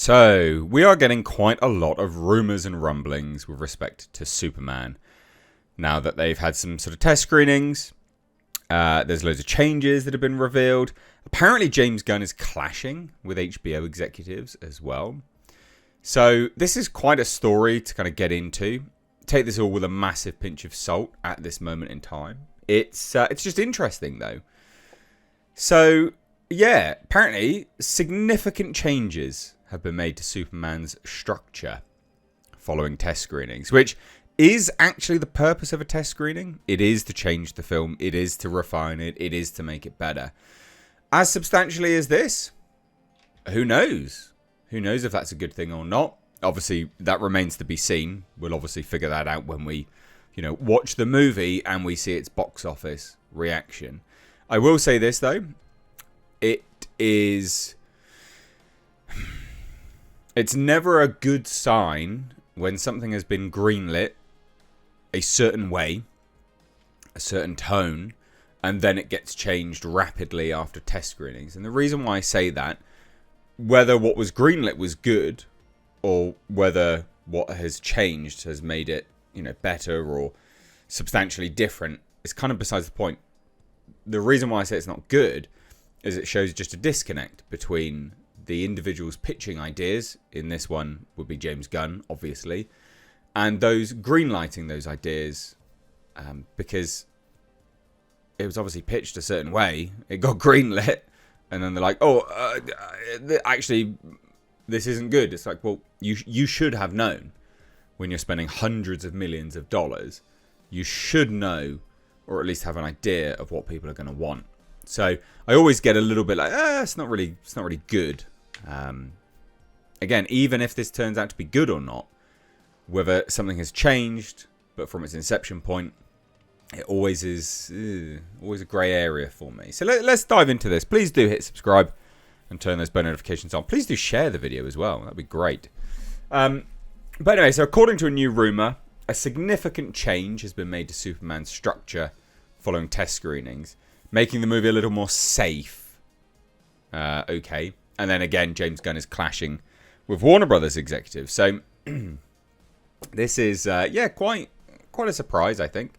So, we are getting quite a lot of rumours and rumblings with respect to Superman. Now that they've had some sort of test screenings, there's loads of changes that have been revealed. Apparently, James Gunn is clashing with HBO executives as well. So, this is quite a story to kind of get into. Take this all with a massive pinch of salt at this moment in time. It's just interesting, though. So, yeah, apparently, significant changes have been made to Superman's structure following test screenings, which is actually the purpose of a test screening. It is to change the film. It is to refine it. It is to make it better. As substantially as this, who knows? Who knows if that's a good thing or not? Obviously, that remains to be seen. We'll obviously figure that out when we, watch the movie and we see its box office reaction. I will say this, though. It's never a good sign when something has been greenlit a certain way, a certain tone, and then it gets changed rapidly after test screenings. And the reason why I say that, whether what was greenlit was good, or whether what has changed has made it, better or substantially different, is kind of besides the point. The reason why I say it's not good is it shows just a disconnect between the individuals pitching ideas, in this one would be James Gunn, obviously, and those greenlighting those ideas, because it was obviously pitched a certain way, it got greenlit, and then they're like, actually, this isn't good. It's like, well, you should have known when you're spending hundreds of millions of dollars, you should know, or at least have an idea of what people are going to want. So I always get a little bit like, it's not really good. Again, even if this turns out to be good or not, whether something has changed, but from its inception point, it always is always a grey area for me. So let's dive into this. Please do hit subscribe and turn those bell notifications on. Please do share the video as well. That'd be great. But anyway, so according to a new rumour, a significant change has been made to Superman's structure following test screenings, making the movie a little more safe. Okay. And then again, James Gunn is clashing with Warner Brothers executives. So this is, quite a surprise, I think.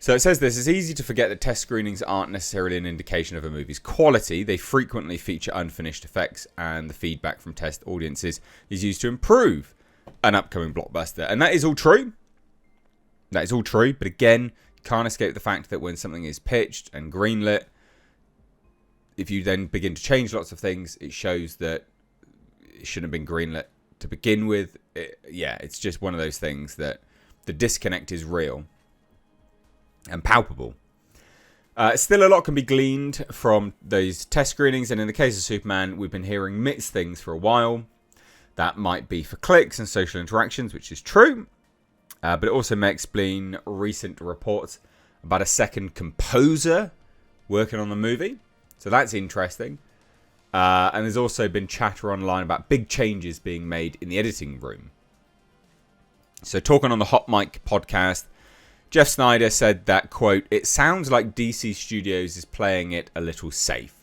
So it says this: it's easy to forget that test screenings aren't necessarily an indication of a movie's quality. They frequently feature unfinished effects, and the feedback from test audiences is used to improve an upcoming blockbuster. And that is all true. That is all true. But again, you can't escape the fact that when something is pitched and greenlit, if you then begin to change lots of things, it shows that it shouldn't have been greenlit to begin with. It's just one of those things that the disconnect is real and palpable. Still, a lot can be gleaned from those test screenings, and in the case of Superman, we've been hearing mixed things for a while. That might be for clicks and social interactions, which is true, but it also may explain recent reports about a second composer working on the movie. So that's interesting. And there's also been chatter online about big changes being made in the editing room. So talking on the Hot Mic podcast, Jeff Snyder said that, quote, "It sounds like DC Studios is playing it a little safe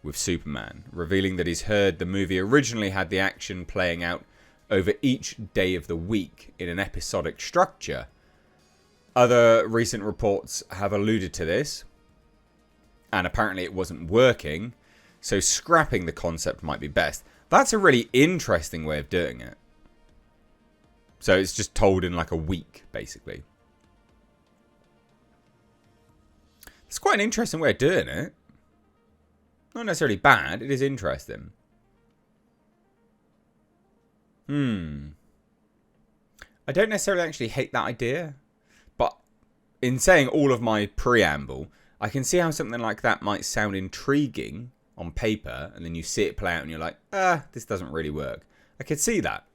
with Superman," revealing that he's heard the movie originally had the action playing out over each day of the week in an episodic structure. Other recent reports have alluded to this, and apparently it wasn't working, so scrapping the concept might be best. That's a really interesting way of doing it. So it's just told in like a week, basically. It's quite an interesting way of doing it. Not necessarily bad, it is interesting. I don't necessarily actually hate that idea, but in saying all of my preamble, I can see how something like that might sound intriguing on paper, and then you see it play out and you're like, this doesn't really work. I could see that.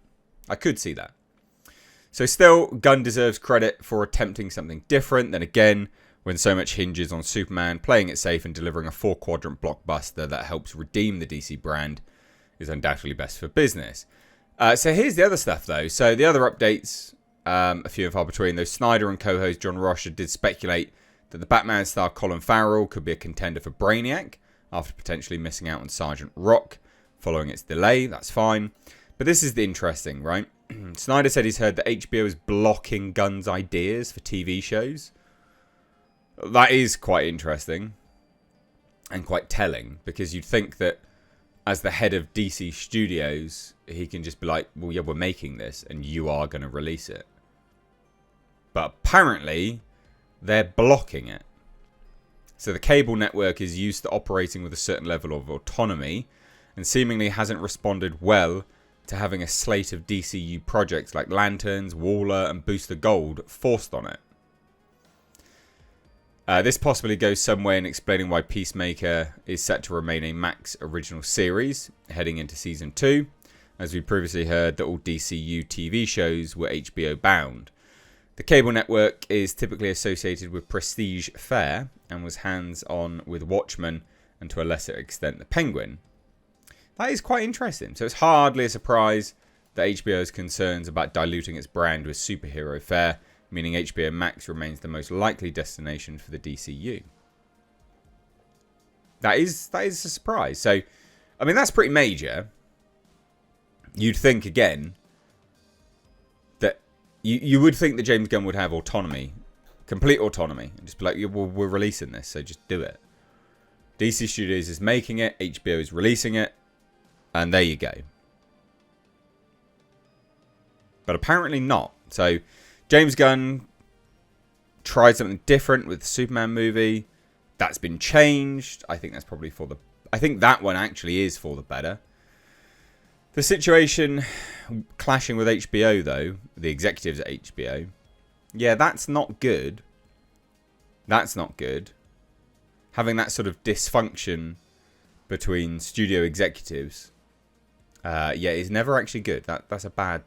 So still, Gunn deserves credit for attempting something different. Then again, when so much hinges on Superman, playing it safe and delivering a 4-quadrant blockbuster that helps redeem the DC brand is undoubtedly best for business. So here's the other stuff, though. So the other updates, a few and far between. Though Snyder and co-host John Rocha did speculate that the Batman star Colin Farrell could be a contender for Brainiac after potentially missing out on Sergeant Rock following its delay. That's fine. But this is the interesting, right? Snyder said he's heard that HBO is blocking Gunn's ideas for TV shows. That is quite interesting and quite telling, because you'd think that as the head of DC Studios, he can just be like, well, yeah, we're making this and you are going to release it. But apparently, they're blocking it. So the cable network is used to operating with a certain level of autonomy and seemingly hasn't responded well to having a slate of DCU projects like Lanterns, Waller and Booster Gold forced on it. This possibly goes some way in explaining why Peacemaker is set to remain a Max original series heading into Season 2, as we previously heard that all DCU TV shows were HBO bound. The cable network is typically associated with prestige fare and was hands-on with Watchmen and to a lesser extent The Penguin. That is quite interesting. So it's hardly a surprise that HBO's concerns about diluting its brand with superhero fare, meaning HBO Max remains the most likely destination for the DCU. That is a surprise. So, I mean, that's pretty major. You'd think, again, that you would think that James Gunn would have autonomy, complete autonomy, and just be like, yeah, well, we're releasing this, so just do it. DC Studios is making it, HBO is releasing it, and there you go. But apparently not. So, James Gunn tried something different with the Superman movie. That's been changed. I think that's probably for the... I think that one actually is for the better. The situation clashing with HBO, though, the executives at HBO, yeah, that's not good. That's not good. Having that sort of dysfunction between studio executives, yeah, is never actually good. That's a bad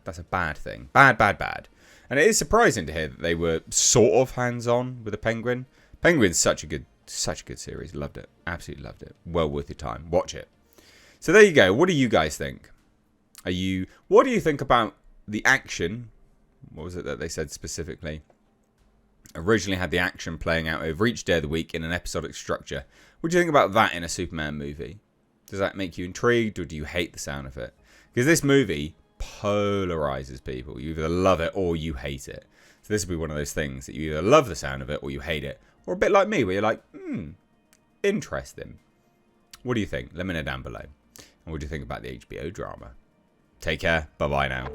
thing. Bad. And it is surprising to hear that they were sort of hands-on with the Penguin. Penguin's such a good series. Loved it. Absolutely loved it. Well worth your time. Watch it. So there you go. What do you guys think? What do you think about the action? What was it that they said specifically? Originally had the action playing out over each day of the week in an episodic structure. What do you think about that in a Superman movie? Does that make you intrigued, or do you hate the sound of it? Because this movie polarizes people. You either love it or you hate it. So this will be one of those things that you either love the sound of it or you hate it. Or a bit like me, where you're like, interesting. What do you think? Let me know down below. And what do you think about the HBO drama? Take care. Bye-bye now.